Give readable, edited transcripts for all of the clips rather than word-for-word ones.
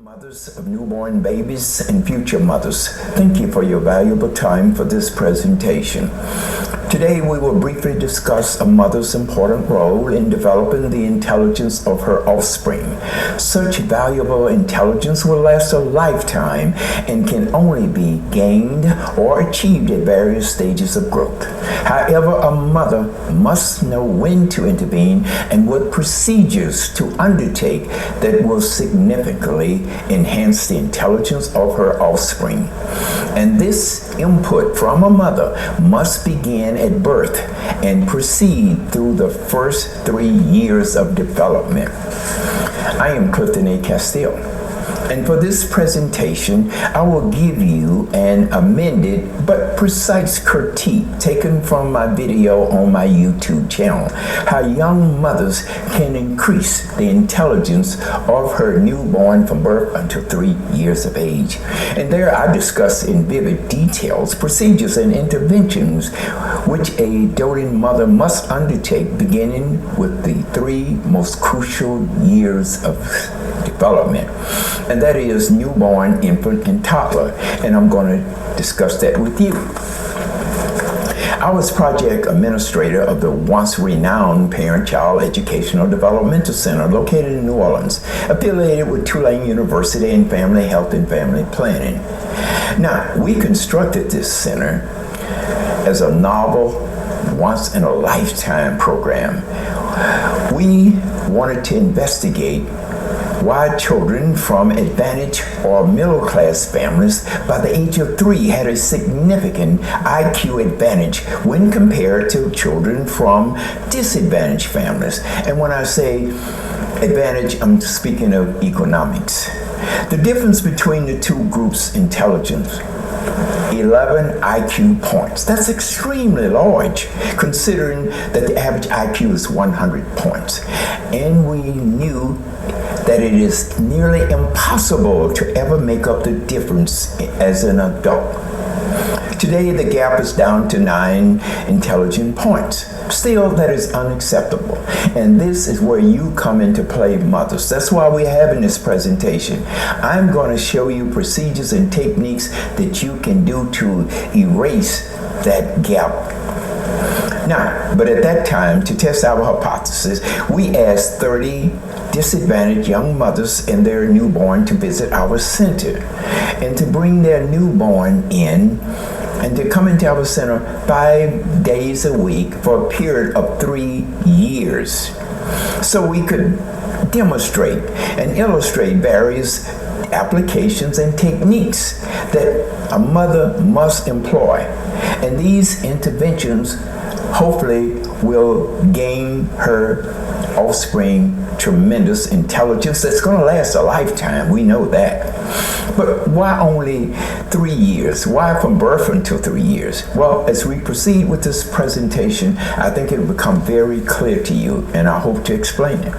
Mothers of newborn babies and future mothers, thank you for your valuable time for this presentation. Today we will briefly discuss a mother's important role in developing the intelligence of her offspring. Such valuable intelligence will last a lifetime and can only be gained or achieved at various stages of growth. However, a mother must know when to intervene and what procedures to undertake that will significantly enhance the intelligence of her offspring. And this input from a mother must begin at birth and proceed through the first 3 years of development. I am Clifton A. Castile, and for this presentation, I will give you an amended but precise critique taken from my video on my YouTube channel, how young mothers can increase the intelligence of her newborn from birth until 3 years of age. And there I discuss in vivid details procedures and interventions which a doting mother must undertake beginning with the 3 most crucial years of development, and that is newborn, infant, and toddler, and I'm going to discuss that with you. I was project administrator of the once renowned Parent-Child Developmental Center located in New Orleans, affiliated with Tulane University in Family Health and Family Planning. Now, we constructed this center as a novel, once-in-a-lifetime program. We wanted to investigate why children from advantaged or middle-class families by the age of 3 had a significant IQ advantage when compared to children from disadvantaged families. And when I say advantage, I'm speaking of economics. The difference between the two groups' intelligence, 11 IQ points. That's extremely large, considering that the average IQ is 100 points. And we knew that it is nearly impossible to ever make up the difference as an adult. Today, the gap is down to 9 intelligent points. Still, that is unacceptable. And this is where you come into play, mothers. That's why we're having this presentation. I'm going to show you procedures and techniques that you can do to erase that gap. Now, but at that time, to test our hypothesis, we asked 30 disadvantaged young mothers and their newborn to visit our center and to bring their newborn in and to come into our center 5 days a week for a period of 3 years, so we could demonstrate and illustrate various applications and techniques that a mother must employ. And these interventions hopefully will gain her offspring tremendous intelligence that's going to last a lifetime. We know that. But why only 3 years? Why from birth until 3 years? Well, as we proceed with this presentation, I think it will become very clear to you, and I hope to explain it.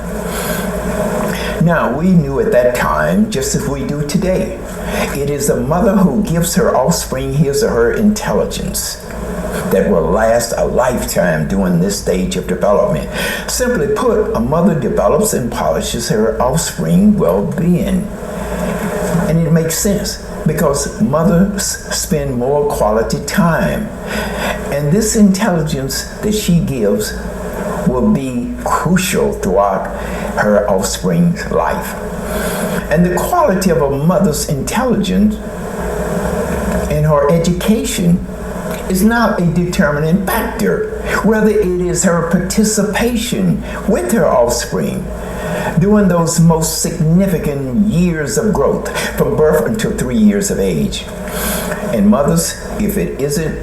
Now, we knew at that time, just as we do today, it is a mother who gives her offspring his or her intelligence that will last a lifetime during this stage of development. Simply put, a mother develops and polishes her offspring well-being. And it makes sense because mothers spend more quality time. And this intelligence that she gives will be crucial throughout her offspring's life. And the quality of a mother's intelligence in her education is not a determining factor. Rather, it is her participation with her offspring during those most significant years of growth, from birth until 3 years of age. And mothers, if it isn't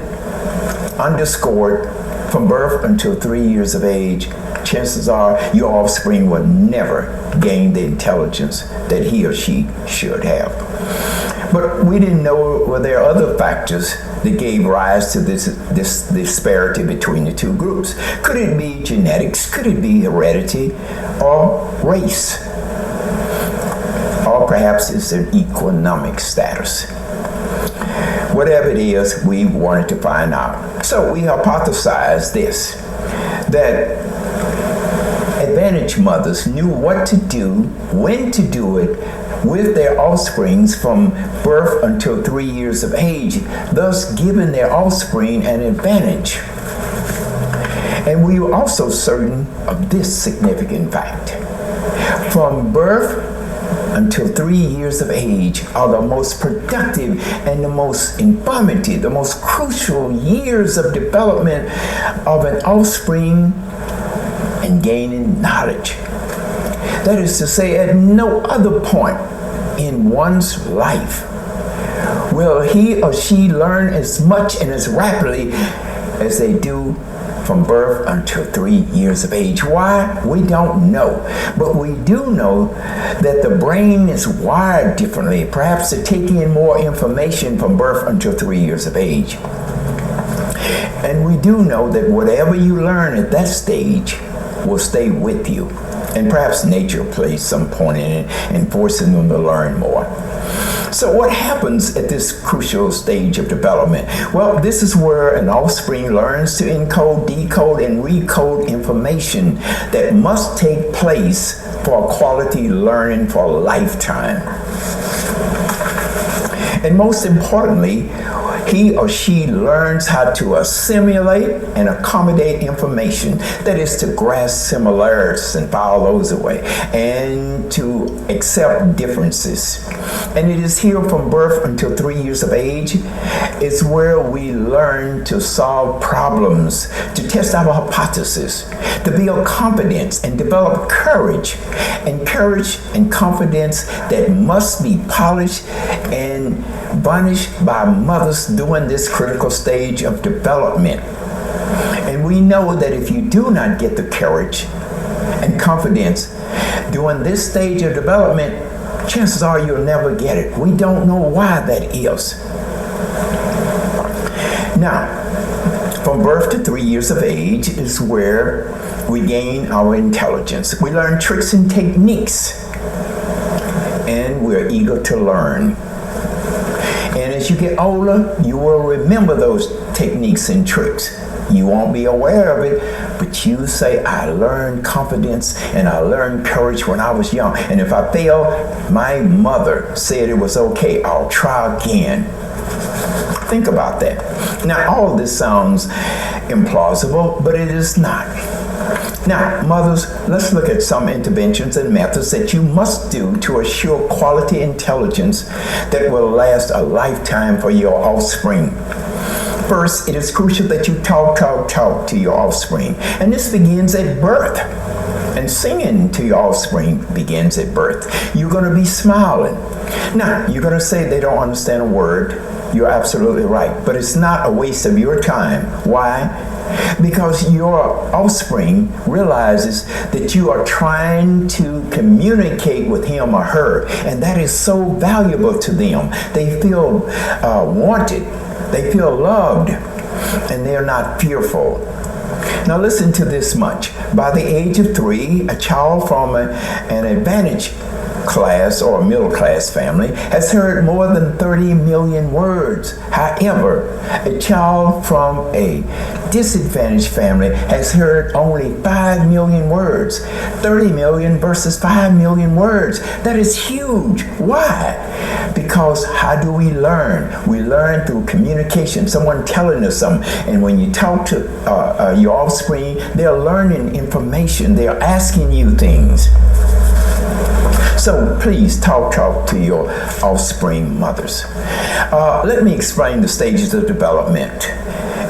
underscored from birth until 3 years of age, chances are your offspring will never gain the intelligence that he or she should have. But we didn't know, were there other factors that gave rise to this disparity between the two groups? Could it be genetics? Could it be heredity or race? Or perhaps it's an economic status. Whatever it is, we wanted to find out. So we hypothesized this, that advantaged mothers knew what to do, when to do it, with their offsprings from birth until 3 years of age, thus giving their offspring an advantage. And we are also certain of this significant fact. From birth until 3 years of age are the most productive and the most informative, the most crucial years of development of an offspring and gaining knowledge. That is to say, at no other point in one's life will he or she learn as much and as rapidly as they do from birth until 3 years of age. Why? We don't know. But we do know that the brain is wired differently, perhaps to take in more information from birth until 3 years of age. And we do know that whatever you learn at that stage will stay with you. And perhaps nature plays some point in it and forcing them to learn more. So what happens at this crucial stage of development? Well, this is where an offspring learns to encode, decode, and recode information that must take place for quality learning for a lifetime. And most importantly, he or she learns how to assimilate and accommodate information. That is, to grasp similarities and file those away, and to accept differences. And it is here from birth until 3 years of age is where we learn to solve problems, to test our hypothesis, to build confidence and develop courage and confidence that must be polished and burnished by mothers during this critical stage of development. And we know that if you do not get the courage and confidence during this stage of development, chances are you'll never get it. We don't know why that is. Now, from birth to 3 years of age is where we gain our intelligence. We learn tricks and techniques, and we're eager to learn. And as you get older, you will remember those techniques and tricks. You won't be aware of it, but you say, I learned confidence and I learned courage when I was young. And if I fail, my mother said it was okay. I'll try again. Think about that. Now, all of this sounds implausible, but it is not. Now, mothers, let's look at some interventions and methods that you must do to assure quality intelligence that will last a lifetime for your offspring. First, it is crucial that you talk to your offspring. And this begins at birth. And singing to your offspring begins at birth. You're going to be smiling. Now, you're going to say they don't understand a word. You're absolutely right. But it's not a waste of your time. Why? Because your offspring realizes that you are trying to communicate with him or her, and that is so valuable to them. They feel wanted, they feel loved, and they're not fearful. Now listen to this much. By the age of 3, a child from an advantage class or a middle class family has heard more than 30 million words. However, a child from a disadvantaged family has heard only 5 million words. 30 million versus 5 million words. That is huge. Why? Because how do we learn? We learn through communication, someone telling us something. And when you talk to your offspring, they're learning information. They're asking you things. So please talk to your offspring mothers. Let me explain the stages of development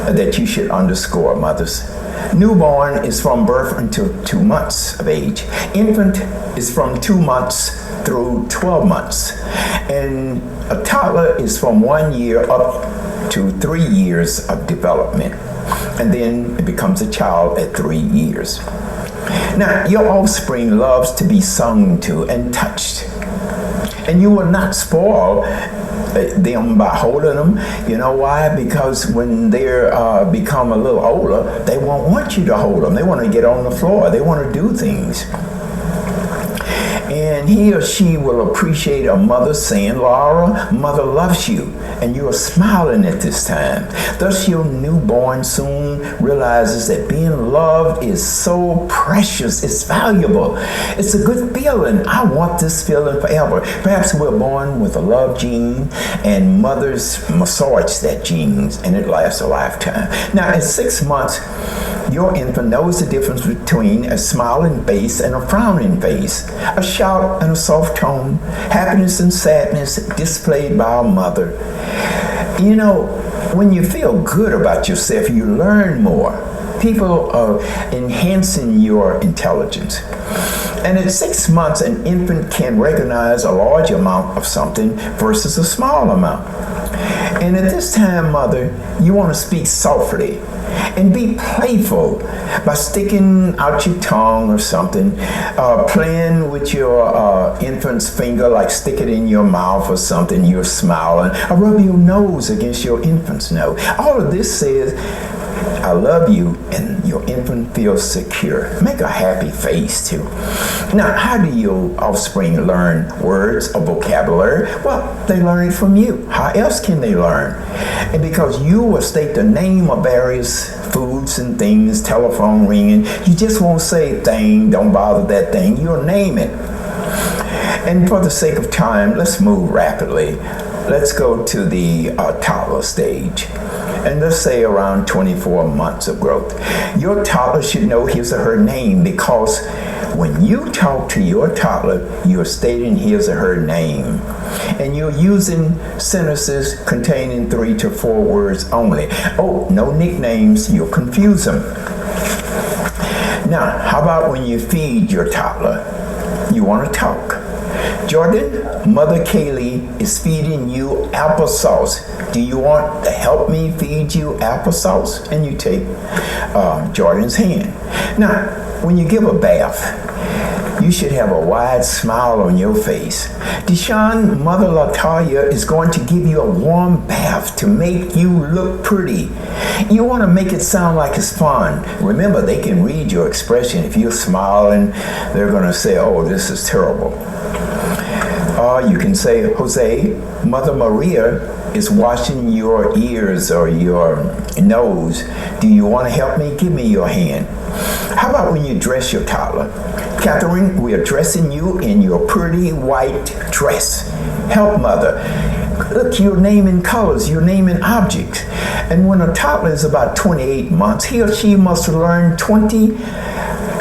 that you should underscore, mothers. Newborn is from birth until 2 months of age. Infant is from 2 months through 12 months. And a toddler is from 1 year up to 3 years of development. And then it becomes a child at 3 years. Now, your offspring loves to be sung to and touched. And you will not spoil them by holding them. You know why? Because when they're become a little older, they won't want you to hold them. They want to get on the floor. They want to do things. And And he or she will appreciate a mother saying, Laura, mother loves you, and you are smiling at this time. Thus your newborn soon realizes that being loved is so precious, it's valuable. It's a good feeling. I want this feeling forever. Perhaps we're born with a love gene, and mothers massage that gene, and it lasts a lifetime. Now, at 6 months, your infant knows the difference between a smiling face and a frowning face, a shout and a soft tone, happiness and sadness displayed by a mother. You know, when you feel good about yourself, you learn more. People are enhancing your intelligence. And at 6 months, an infant can recognize a large amount of something versus a small amount. And at this time, mother, you want to speak softly and be playful by sticking out your tongue or something, playing with your infant's finger, like stick it in your mouth or something, you're smiling, or rub your nose against your infant's nose. All of this says, I love you, and your infant feels secure. Make a happy face too. Now, how do your offspring learn words or vocabulary? Well, they learn it from you. How else can they learn? And because you will state the name of various foods and things, telephone ringing, you just won't say thing, don't bother that thing, you'll name it. And for the sake of time, let's move rapidly. Let's go to the toddler stage. And let's say around 24 months of growth. Your toddler should know his or her name, because when you talk to your toddler, you're stating his or her name. And you're using sentences containing 3 to 4 words only. Oh, no nicknames, you'll confuse them. Now, how about when you feed your toddler? You want to talk. Jordan, Mother Kaylee is feeding you applesauce. Do you want to help me feed you applesauce? And you take Jordan's hand. Now, when you give a bath, you should have a wide smile on your face. Deshaun, Mother LaToya is going to give you a warm bath to make you look pretty. You want to make it sound like it's fun. Remember, they can read your expression. If you're smiling, they're going to say, oh, this is terrible. You can say, Jose, Mother Maria is washing your ears or your nose. Do you want to help me? Give me your hand. How about when you dress your toddler? Catherine, we are dressing you in your pretty white dress. Help Mother. Look, you're naming colors, you're naming objects. And when a toddler is about 28 months, he or she must learn 20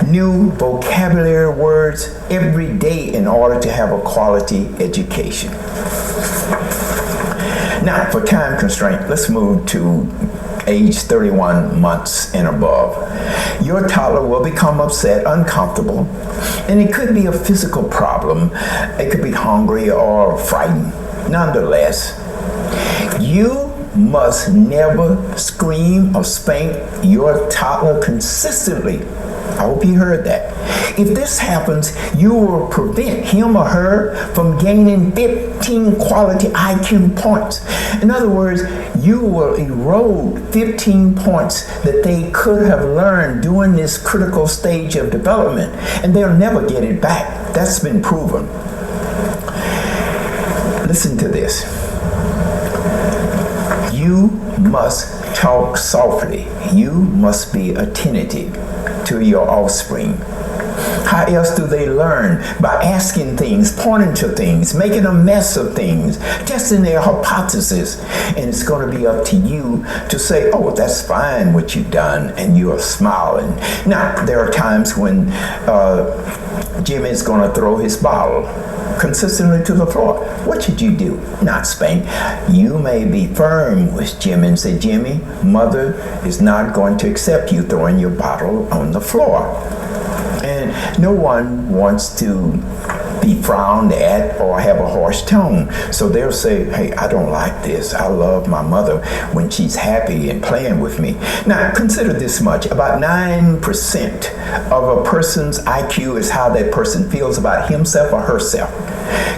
new vocabulary words every day in order to have a quality education. Now, for time constraint, let's move to age 31 months and above. Your toddler will become upset, uncomfortable, and it could be a physical problem. It could be hungry or frightened. Nonetheless, you must never scream or spank your toddler consistently. I hope you heard that. If this happens, you will prevent him or her from gaining 15 quality IQ points. In other words, you will erode 15 points that they could have learned during this critical stage of development, and they'll never get it back. That's been proven. Listen to this. You must talk softly. You must be attentive to your offspring. How else do they learn? By asking things, pointing to things, making a mess of things, testing their hypothesis. And it's going to be up to you to say, oh, that's fine what you've done, and you're smiling. Now, there are times when Jimmy's going to throw his bottle consistently to the floor. What should you do? Not spank. You may be firm with Jimmy and say, Jimmy, Mother is not going to accept you throwing your bottle on the floor. And no one wants to be frowned at or have a harsh tone. So they'll say, hey, I don't like this. I love my mother when she's happy and playing with me. Now, consider this much. About 9% of a person's IQ is how that person feels about himself or herself.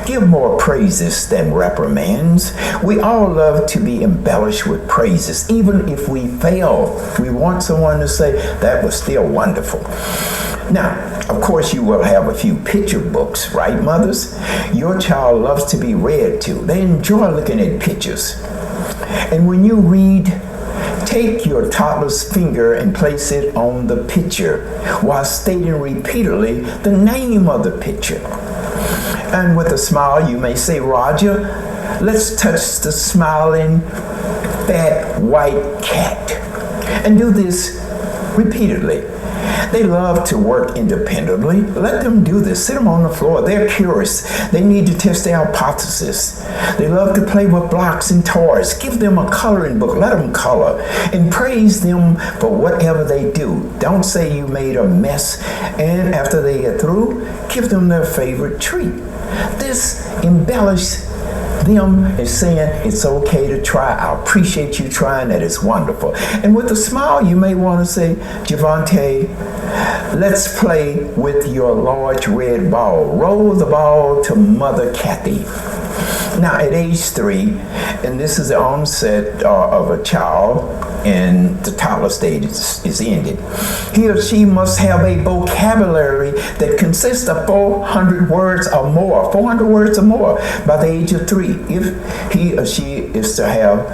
Give more praises than reprimands. We all love to be embellished with praises. Even if we fail, we want someone to say, that was still wonderful. Now, of course, you will have a few picture books, right, mothers? Your child loves to be read to. They enjoy looking at pictures. And when you read, take your toddler's finger and place it on the picture while stating repeatedly the name of the picture. And with a smile, you may say, Roger, let's touch the smiling, fat, white cat. And do this repeatedly. They love to work independently. Let them do this. Sit them on the floor. They're curious. They need to test their hypothesis. They love to play with blocks and toys. Give them a coloring book. Let them color. And praise them for whatever they do. Don't say you made a mess. And after they get through, give them their favorite treat. This embellishes them is saying it's okay to try. I appreciate you trying. That is wonderful. And with a smile, you may want to say, Javante, let's play with your large red ball. Roll the ball to Mother Kathy. Now, at age 3, and this is the onset of a child, and the toddler stage is ended, he or she must have a vocabulary that consists of 400 words or more. 400 words or more by the age of 3. If he or she is to have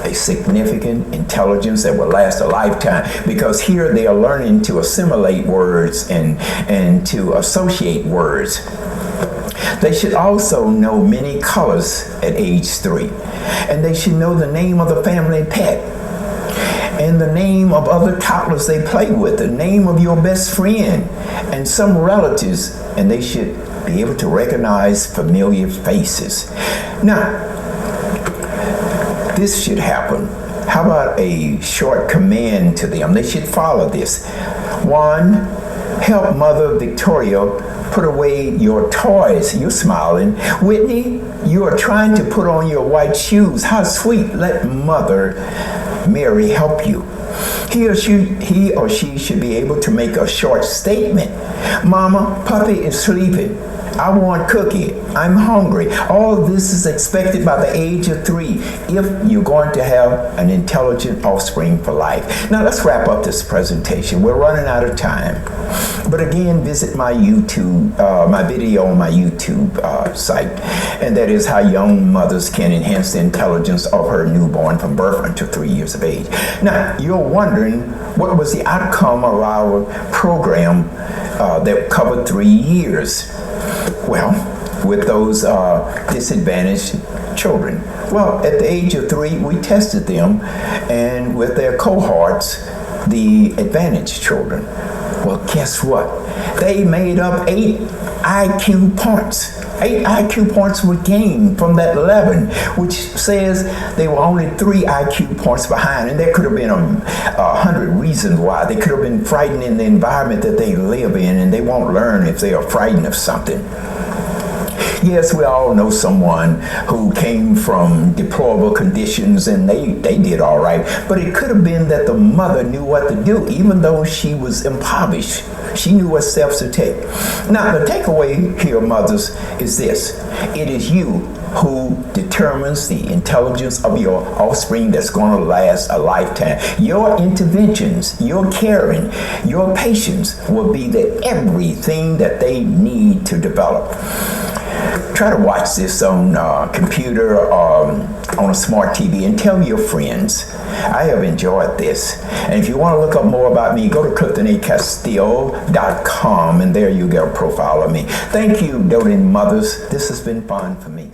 a significant intelligence that will last a lifetime, because here they are learning to assimilate words and to associate words. They should also know many colors at age 3, and they should know the name of the family pet, and the name of other toddlers they play with, the name of your best friend, and some relatives, and they should be able to recognize familiar faces. Now, this should happen. How about a short command to them? They should follow this. 1, help Mother Victoria put away your toys. You're smiling. Whitney, you are trying to put on your white shoes. How sweet. Let Mother Mary help you. He or she should be able to make a short statement. Mama, Puppy is sleeping. I want cookie. I'm hungry. All this is expected by the age of 3 if you're going to have an intelligent offspring for life. Now let's wrap up this presentation. We're running out of time. But again, visit my YouTube, my video on my YouTube site. And that is how young mothers can enhance the intelligence of her newborn from birth until 3 years of age. Now, you're wondering what was the outcome of our program that covered 3 years? Well, with those disadvantaged children. Well, at the age of 3, we tested them, and with their cohorts, the advantaged children. Well, guess what? They made up 8 IQ points. 8 IQ points were gained from that 11, which says they were only 3 IQ points behind. And there could have been 100 reasons why. They could have been frightened in the environment that they live in, and they won't learn if they are frightened of something. Yes, we all know someone who came from deplorable conditions and they did all right. But it could have been that the mother knew what to do, even though she was impoverished. She knew what steps to take. Now, the takeaway here, mothers, is this. It is you who determines the intelligence of your offspring that's going to last a lifetime. Your interventions, your caring, your patience will be the everything that they need to develop. Try to watch this on a computer or on a smart TV and tell your friends. I have enjoyed this. And if you want to look up more about me, go to CliftonACastillo.com, and there you get a profile of me. Thank you, doting mothers. This has been fun for me.